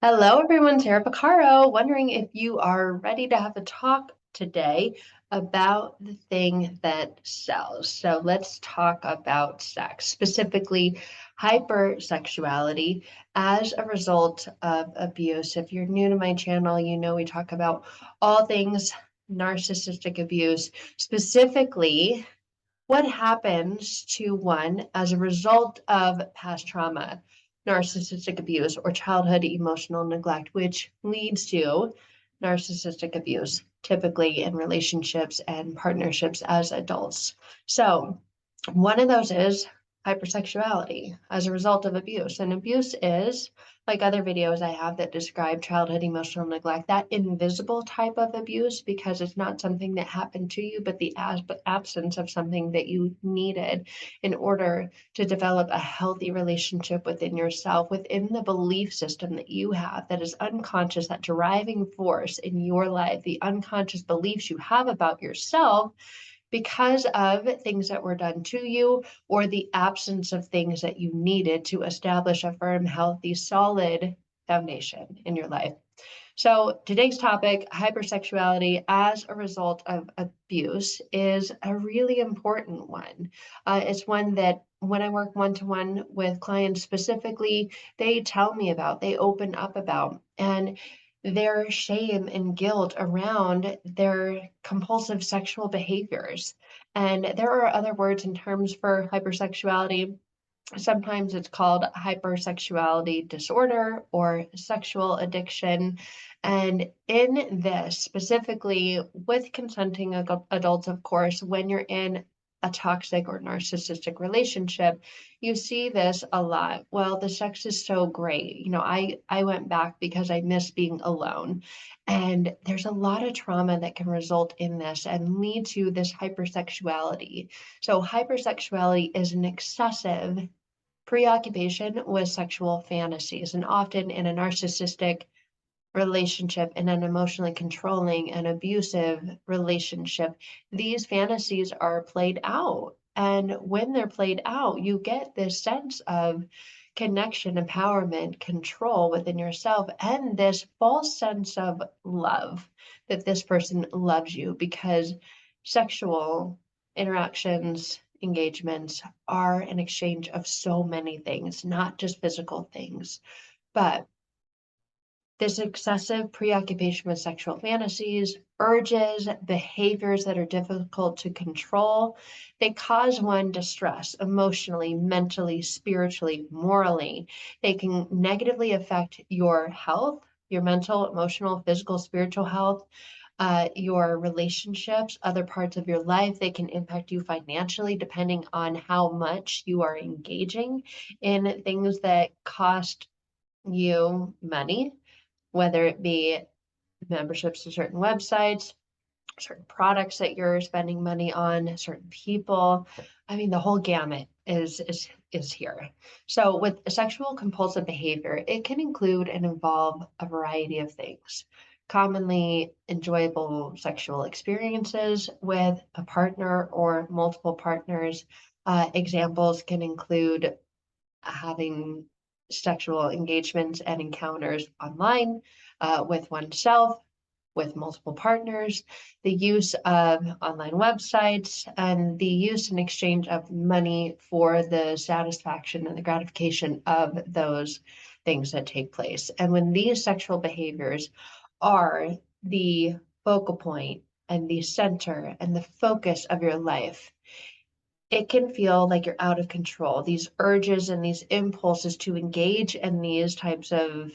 Hello, everyone. Sarah Pacaro, wondering if you are ready to have a talk today about the thing that sells. So let's talk about sex, specifically hypersexuality as a result of abuse. If you're new to my channel, you know we talk about all things narcissistic abuse, specifically what happens to one as a result of past trauma, narcissistic abuse, or childhood emotional neglect, which leads to narcissistic abuse, typically in relationships and partnerships as adults. So, one of those is hypersexuality as a result of abuse. And abuse is, like other videos I have that describe childhood emotional neglect, that invisible type of abuse because it's not something that happened to you, but the absence of something that you needed in order to develop a healthy relationship within yourself, within the belief system that you have that is unconscious, that driving force in your life, the unconscious beliefs you have about yourself because of things that were done to you or the absence of things that you needed to establish a firm, healthy, solid foundation in your life. So today's topic, hypersexuality as a result of abuse, is a really important one. It's one that when I work one-to-one with clients specifically, they tell me about, they open up about, and their shame and guilt around their compulsive sexual behaviors. And there are other words and terms for hypersexuality. Sometimes it's called hypersexuality disorder or sexual addiction. And in this, specifically with consenting adults, of course, when you're in a toxic or narcissistic relationship, you see this a lot. Well, the sex is so great. I went back because I miss being alone. And there's a lot of trauma that can result in this and lead to this hypersexuality. So hypersexuality is an excessive preoccupation with sexual fantasies, and often in a narcissistic relationship, in an emotionally controlling and abusive relationship, these fantasies are played out. And when they're played out, you get this sense of connection, empowerment, control within yourself, and this false sense of love that this person loves you because sexual interactions, engagements are an exchange of so many things, not just physical things. But this excessive preoccupation with sexual fantasies, urges, behaviors that are difficult to control, they cause one distress emotionally, mentally, spiritually, morally. They can negatively affect your health, your mental, emotional, physical, spiritual health, your relationships, other parts of your life. They can impact you financially depending on how much you are engaging in things that cost you money, whether it be memberships to certain websites, certain products that you're spending money on, certain people. I mean, the whole gamut is here. So with sexual compulsive behavior, it can include and involve a variety of things. Commonly enjoyable sexual experiences with a partner or multiple partners. Examples can include having sexual engagements and encounters online, with oneself, with multiple partners, the use of online websites, and the use and exchange of money for the satisfaction and the gratification of those things that take place. And when these sexual behaviors are the focal point and the center and the focus of your life, it can feel like you're out of control. These urges and these impulses to engage in these types of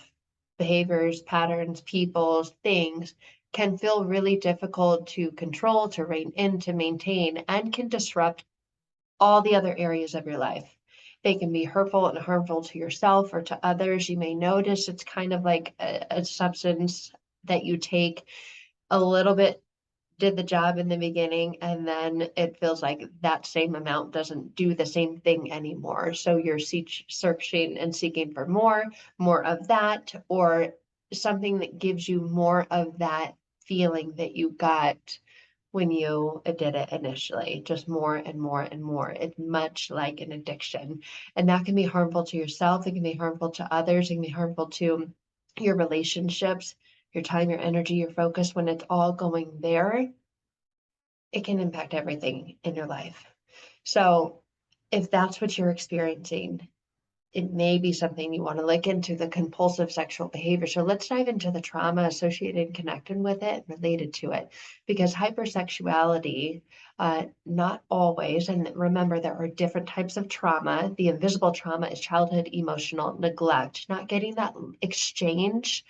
behaviors, patterns, people, things can feel really difficult to control, to rein in, to maintain, and can disrupt all the other areas of your life. They can be hurtful and harmful to yourself or to others. You may notice it's kind of like a substance that you take a little bit, did the job in the beginning, and then it feels like that same amount doesn't do the same thing anymore. So you're searching and seeking for more of that, or something that gives you more of that feeling that you got when you did it initially, just more and more and more. It's much like an addiction. And that can be harmful to yourself. It can be harmful to others. It can be harmful to your relationships, your time, your energy, your focus, when it's all going there, it can impact everything in your life. So if that's what you're experiencing, it may be something you want to look into, the compulsive sexual behavior. So let's dive into the trauma associated and connected with it, related to it, because hypersexuality, not always, and remember there are different types of trauma. The invisible trauma is childhood emotional neglect, not getting that exchange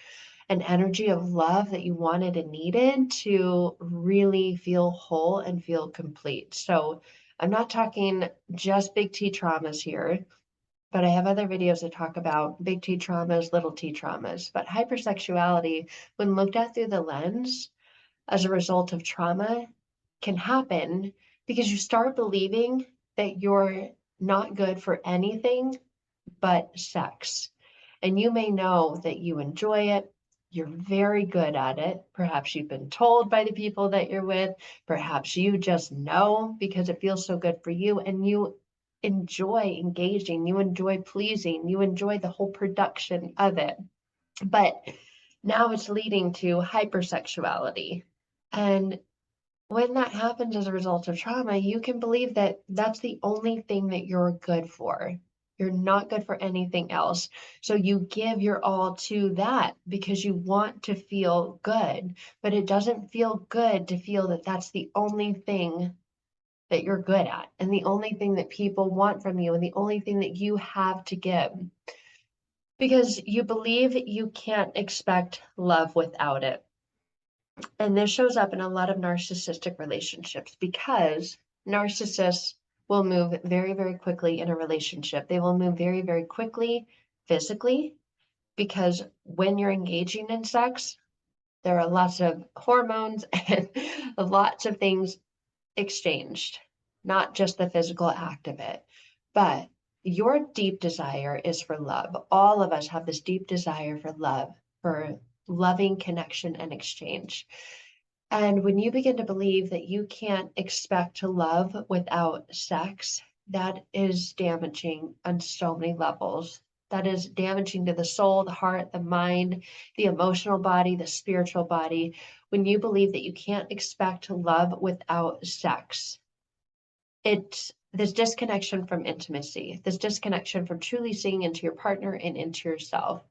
and energy of love that you wanted and needed to really feel whole and feel complete. So I'm not talking just big T traumas here, but I have other videos that talk about big T traumas, little T traumas. But hypersexuality, when looked at through the lens as a result of trauma, can happen because you start believing that you're not good for anything but sex. And you may know that you enjoy it. You're very good at it. Perhaps you've been told by the people that you're with. Perhaps you just know because it feels so good for you and you enjoy engaging, you enjoy pleasing, you enjoy the whole production of it. But now it's leading to hypersexuality. And when that happens as a result of trauma, you can believe that that's the only thing that you're good for. You're not good for anything else. So you give your all to that because you want to feel good, but it doesn't feel good to feel that that's the only thing that you're good at and the only thing that people want from you and the only thing that you have to give. Because you believe you can't expect love without it. And this shows up in a lot of narcissistic relationships because narcissists will move very, very quickly in a relationship. They will move very, very quickly physically because when you're engaging in sex, there are lots of hormones and lots of things exchanged, not just the physical act of it. But your deep desire is for love. All of us have this deep desire for love, for loving connection and exchange. And when you begin to believe that you can't expect to love without sex, that is damaging on so many levels. That is damaging to the soul, the heart, the mind, the emotional body, the spiritual body. When you believe that you can't expect to love without sex, it's this disconnection from intimacy, this disconnection from truly seeing into your partner and into yourself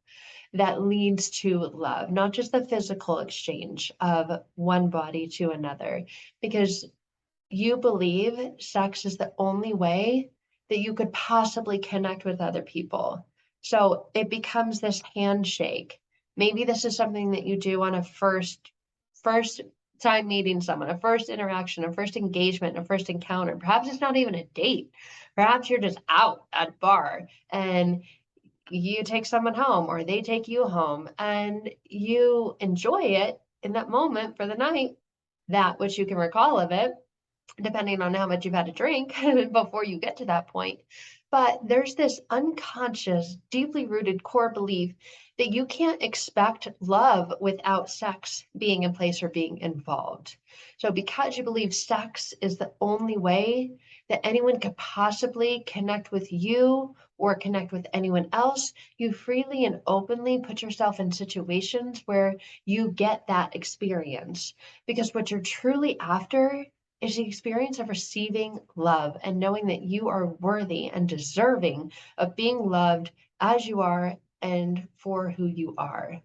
that leads to love, not just the physical exchange of one body to another, because you believe sex is the only way that you could possibly connect with other people. So it becomes this handshake. Maybe this is something that you do on a first time meeting someone, a first interaction, a first engagement, a first encounter. Perhaps it's not even a date. Perhaps you're just out at a bar and you take someone home or they take you home and you enjoy it in that moment for the night, that which you can recall of it, depending on how much you've had to drink before you get to that point. But there's this unconscious, deeply rooted core belief that you can't expect love without sex being in place or being involved. So, because you believe sex is the only way that anyone could possibly connect with you or connect with anyone else, you freely and openly put yourself in situations where you get that experience. Because what you're truly after is the experience of receiving love and knowing that you are worthy and deserving of being loved as you are and for who you are.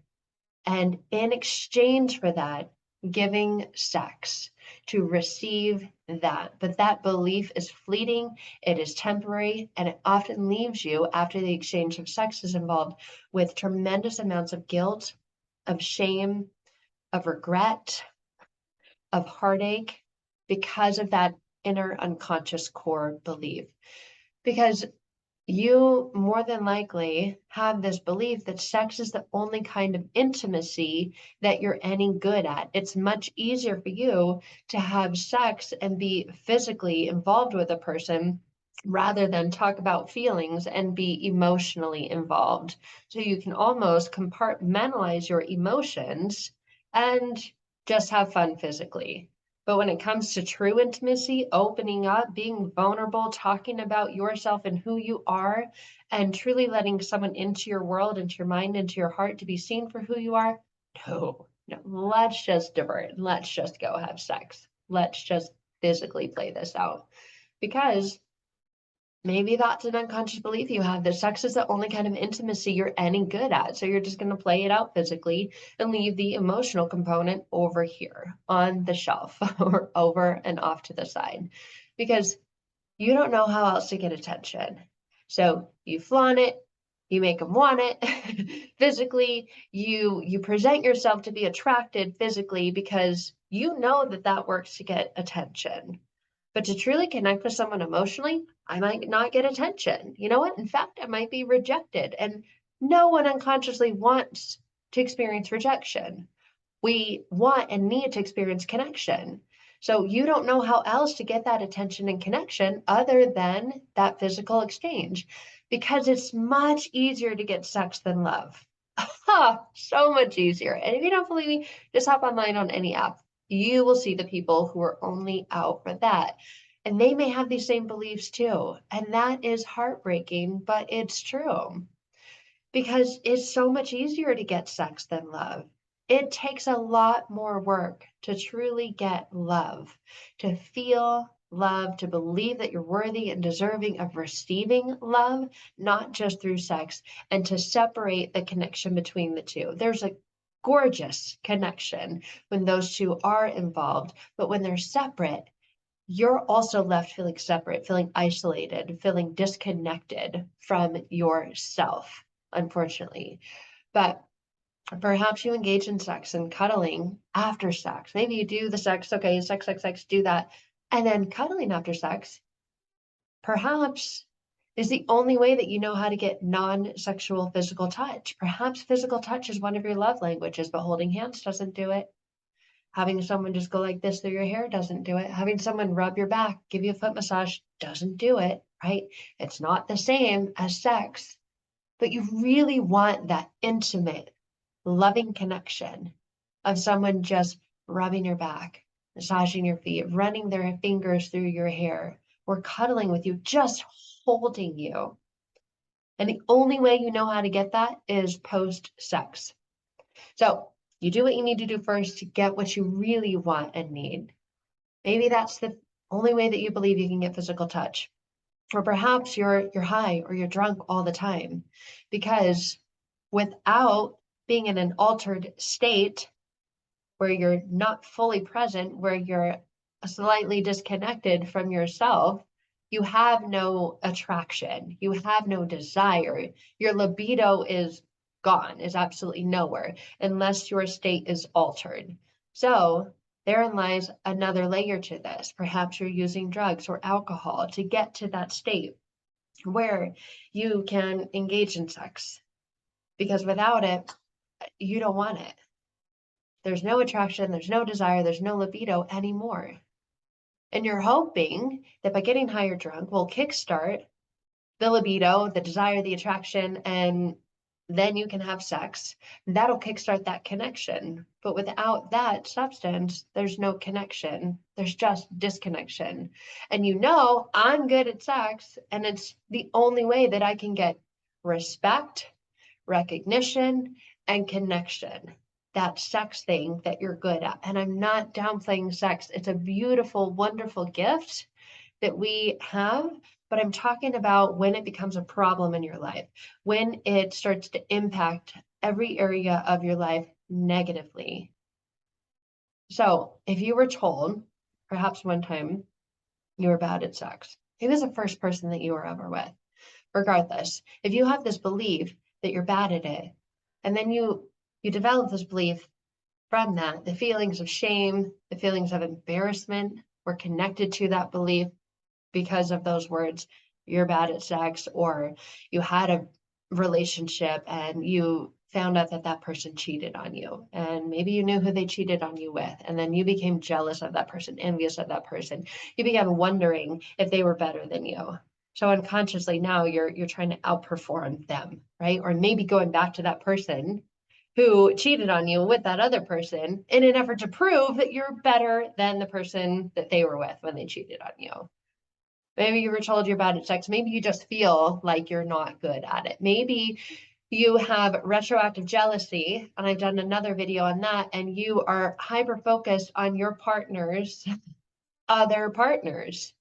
And in exchange for that, giving sex to receive that. But that belief is fleeting, it is temporary, and it often leaves you after the exchange of sex is involved with tremendous amounts of guilt, of shame, of regret, of heartache because of that inner unconscious core belief. Because you more than likely have this belief that sex is the only kind of intimacy that you're any good at. It's much easier for you to have sex and be physically involved with a person rather than talk about feelings and be emotionally involved. So you can almost compartmentalize your emotions and just have fun physically. But when it comes to true intimacy, opening up, being vulnerable, talking about yourself and who you are, and truly letting someone into your world, into your mind, into your heart to be seen for who you are, no, no, let's just divert. Let's just go have sex. Let's just physically play this out. Because maybe that's an unconscious belief you have that sex is the only kind of intimacy you're any good at. So you're just going to play it out physically and leave the emotional component over here on the shelf or over and off to the side because you don't know how else to get attention. So you flaunt it, you make them want it physically, you present yourself to be attracted physically because you know that that works to get attention. But to truly connect with someone emotionally, I might not get attention. You know what? In fact, I might be rejected. And no one unconsciously wants to experience rejection. We want and need to experience connection. So you don't know how else to get that attention and connection other than that physical exchange because it's much easier to get sex than love. So much easier. And if you don't believe me, just hop online on any app. You will see the people who are only out for that. And they may have these same beliefs too. And that is heartbreaking, but it's true because it's so much easier to get sex than love. It takes a lot more work to truly get love, to feel love, to believe that you're worthy and deserving of receiving love, not just through sex, and to separate the connection between the two. There's a gorgeous connection when those two are involved, but when they're separate, you're also left feeling separate, feeling isolated, feeling disconnected from yourself, unfortunately. But perhaps you engage in sex and cuddling after sex. Maybe you do the sex, okay, sex, do that. And then cuddling after sex, perhaps is the only way that you know how to get non-sexual physical touch. Perhaps physical touch is one of your love languages, but holding hands doesn't do it. Having someone just go like this through your hair doesn't do it. Having someone rub your back, give you a foot massage doesn't do it, right? It's not the same as sex, but you really want that intimate, loving connection of someone just rubbing your back, massaging your feet, running their fingers through your hair, or cuddling with you, just holding you. And the only way you know how to get that is post-sex. So you do what you need to do first to get what you really want and need. Maybe that's the only way that you believe you can get physical touch. Or perhaps you're high or you're drunk all the time because without being in an altered state where you're not fully present, where you're slightly disconnected from yourself, you have no attraction, you have no desire. Your libido is gone, is absolutely nowhere unless your state is altered. So therein lies another layer to this. Perhaps you're using drugs or alcohol to get to that state where you can engage in sex because without it, you don't want it. There's no attraction, there's no desire, there's no libido anymore. And you're hoping that by getting high or drunk will kickstart the libido, the desire, the attraction, and then you can have sex. That'll kickstart that connection. But without that substance, there's no connection. There's just disconnection. And you know, I'm good at sex, and it's the only way that I can get respect, recognition, and connection. That sex thing that you're good at. And I'm not downplaying sex. It's a beautiful, wonderful gift that we have, but I'm talking about when it becomes a problem in your life, when it starts to impact every area of your life negatively. So if you were told, perhaps one time, you were bad at sex, who was the first person that you were ever with? Regardless, if you have this belief that you're bad at it, and then you develop this belief from that, the feelings of shame, the feelings of embarrassment were connected to that belief because of those words, you're bad at sex, or you had a relationship and you found out that that person cheated on you. And maybe you knew who they cheated on you with. And then you became jealous of that person, envious of that person. You began wondering if they were better than you. So unconsciously now you're trying to outperform them, right? Or maybe going back to that person who cheated on you with that other person in an effort to prove that you're better than the person that they were with when they cheated on you. Maybe you were told you're bad at sex. Maybe you just feel like you're not good at it. Maybe you have retroactive jealousy, and I've done another video on that, and you are hyper focused on your partner's other partners,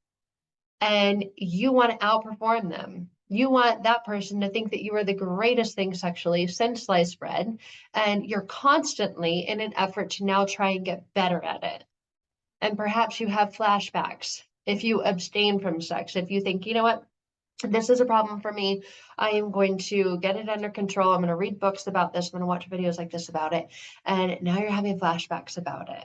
and you want to outperform them. You want that person to think that you are the greatest thing sexually since sliced bread, and you're constantly in an effort to now try and get better at it. And perhaps you have flashbacks if you abstain from sex, if you think, you know what, this is a problem for me. I am going to get it under control. I'm going to read books about this. I'm going to watch videos like this about it. And now you're having flashbacks about it.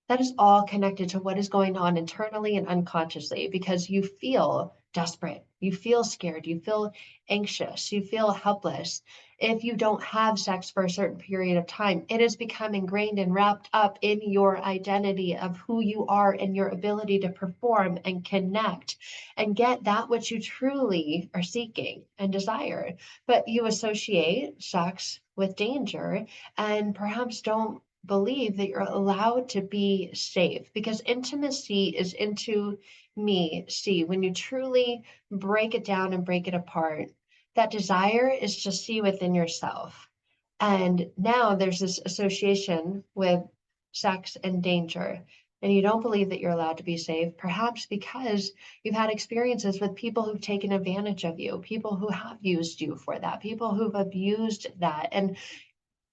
That is all connected to what is going on internally and unconsciously because you feel desperate, you feel scared, you feel anxious, you feel helpless. If you don't have sex for a certain period of time, it has become ingrained and wrapped up in your identity of who you are and your ability to perform and connect and get that which you truly are seeking and desire. But you associate sex with danger and perhaps don't believe that you're allowed to be safe because intimacy is into me. See, when you truly break it down and break it apart, that desire is to see within yourself. And now there's this association with sex and danger. And you don't believe that you're allowed to be safe, perhaps because you've had experiences with people who've taken advantage of you, people who have used you for that, people who've abused that. And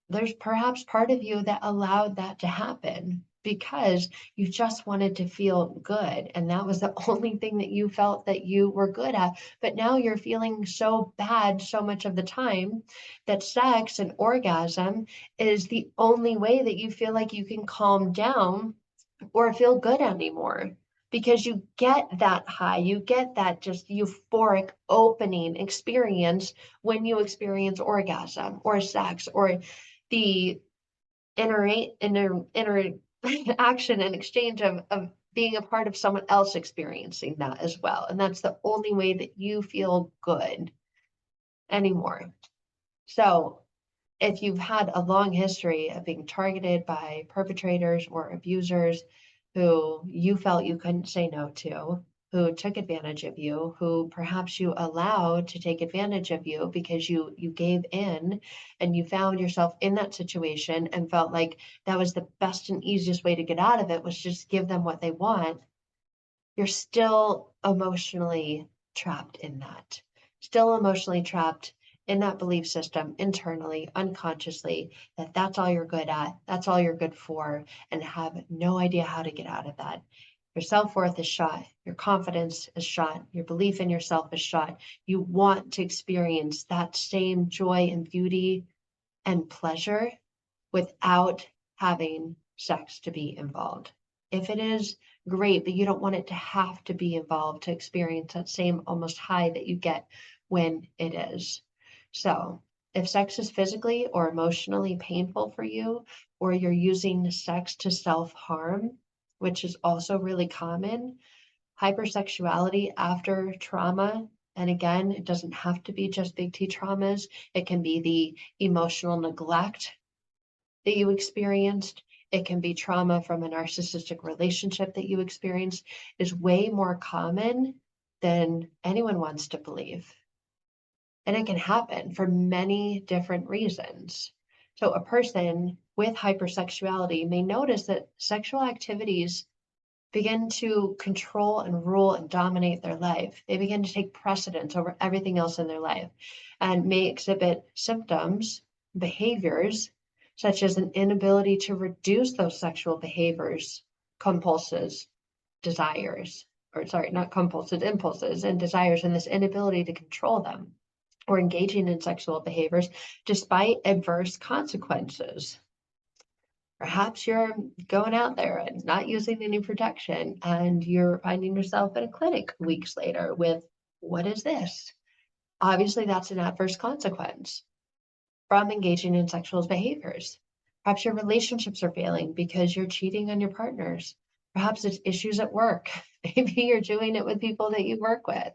there's perhaps part of you that allowed that to happen because you just wanted to feel good. And that was the only thing that you felt that you were good at. But now you're feeling so bad so much of the time that sex and orgasm is the only way that you feel like you can calm down or feel good anymore. Because you get that high, you get that just euphoric opening experience when you experience orgasm or sex or the inner action and exchange of being a part of someone else experiencing that as well. And that's the only way that you feel good anymore. So if you've had a long history of being targeted by perpetrators or abusers who you felt you couldn't say no to, who took advantage of you, who perhaps you allowed to take advantage of you because you gave in and you found yourself in that situation and felt like that was the best and easiest way to get out of it was just give them what they want, you're still emotionally trapped in that, still emotionally trapped in that belief system internally, unconsciously, that that's all you're good at, that's all you're good for, and have no idea how to get out of that. Your self-worth is shot, your confidence is shot, your belief in yourself is shot. You want to experience that same joy and beauty and pleasure without having sex to be involved. If it is, great, but you don't want it to have to be involved to experience that same almost high that you get when it is. So if sex is physically or emotionally painful for you, or you're using sex to self-harm, which is also really common, hypersexuality after trauma, and again, it doesn't have to be just big T traumas. It can be the emotional neglect that you experienced. It can be trauma from a narcissistic relationship that you experienced, is way more common than anyone wants to believe. And it can happen for many different reasons. So a person with hypersexuality may notice that sexual activities begin to control and rule and dominate their life. They begin to take precedence over everything else in their life and may exhibit symptoms, behaviors, such as an inability to reduce those sexual behaviors, compulses, desires, or sorry, not compulses, impulses and desires, and this inability to control them or engaging in sexual behaviors despite adverse consequences. Perhaps you're going out there and not using any protection, and you're finding yourself in a clinic weeks later with, what is this? Obviously, that's an adverse consequence from engaging in sexual behaviors. Perhaps your relationships are failing because you're cheating on your partners. Perhaps it's issues at work. Maybe you're doing it with people that you work with.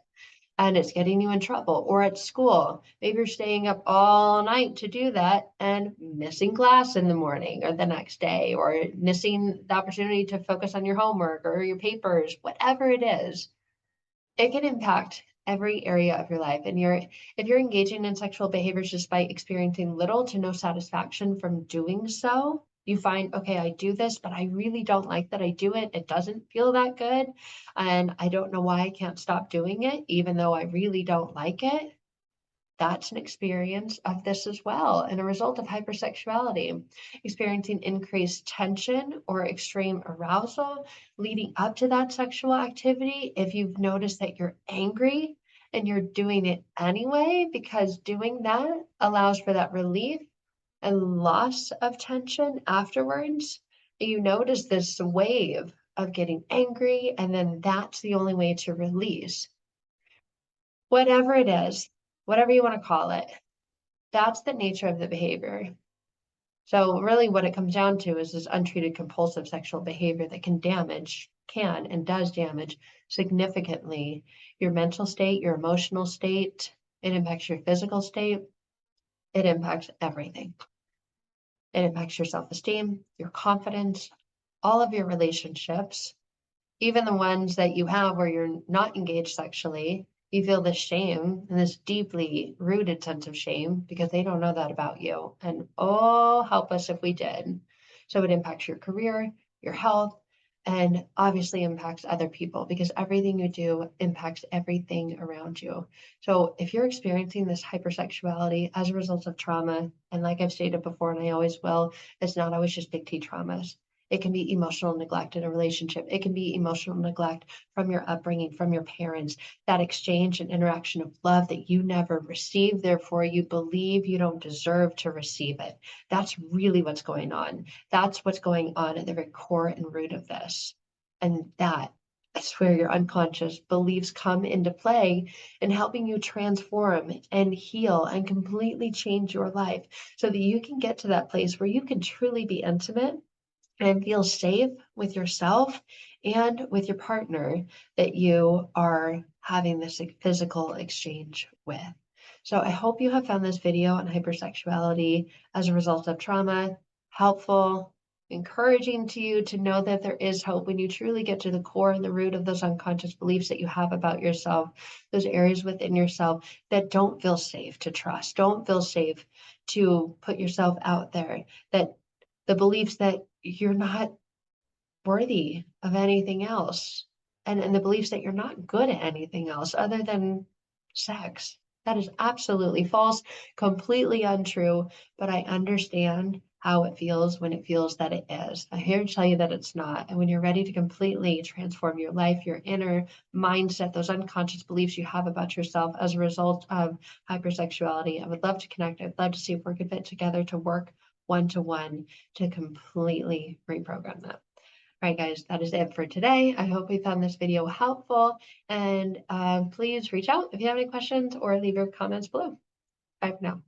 and it's getting you in trouble. Or at school, maybe you're staying up all night to do that and missing class in the morning or the next day, or missing the opportunity to focus on your homework or your papers, whatever it is. It can impact every area of your life. And if you're engaging in sexual behaviors despite experiencing little to no satisfaction from doing so, you find, okay, I do this, but I really don't like that I do it. It doesn't feel that good. And I don't know why I can't stop doing it, even though I really don't like it. That's an experience of this as well, and a result of hypersexuality, experiencing increased tension or extreme arousal leading up to that sexual activity. If you've noticed that you're angry and you're doing it anyway, because doing that allows for that relief and loss of tension afterwards, you notice this wave of getting angry, and then that's the only way to release. Whatever it is, whatever you want to call it, that's the nature of the behavior. So really what it comes down to is this untreated compulsive sexual behavior that can and does damage significantly your mental state, your emotional state. It impacts your physical state. It impacts everything. It impacts your self-esteem, your confidence, all of your relationships, even the ones that you have where you're not engaged sexually. You feel this shame and this deeply rooted sense of shame because they don't know that about you. And oh, help us if we did. So it impacts your career, your health, and obviously impacts other people because everything you do impacts everything around you. So if you're experiencing this hypersexuality as a result of trauma, and like I've stated before, and I always will, it's not always just big T traumas. It can be emotional neglect in a relationship. It can be emotional neglect from your upbringing, from your parents, that exchange and interaction of love that you never received. Therefore, you believe you don't deserve to receive it. That's really what's going on. That's what's going on at the very core and root of this. And that's where your unconscious beliefs come into play in helping you transform and heal and completely change your life so that you can get to that place where you can truly be intimate and feel safe with yourself and with your partner that you are having this physical exchange with. So I hope you have found this video on hypersexuality as a result of trauma helpful, encouraging to you to know that there is hope when you truly get to the core and the root of those unconscious beliefs that you have about yourself, those areas within yourself that don't feel safe to trust, don't feel safe to put yourself out there, that the beliefs that you're not worthy of anything else, and the beliefs that you're not good at anything else other than sex. That is absolutely false, completely untrue, but I understand how it feels when it feels that it is. I'm here to tell you that it's not. And when you're ready to completely transform your life, your inner mindset, those unconscious beliefs you have about yourself as a result of hypersexuality, I would love to connect. I'd love to see if we could fit together to work one-to-one to completely reprogram that. All right, guys, that is it for today. I hope you found this video helpful, and please reach out if you have any questions or leave your comments below. Bye for now.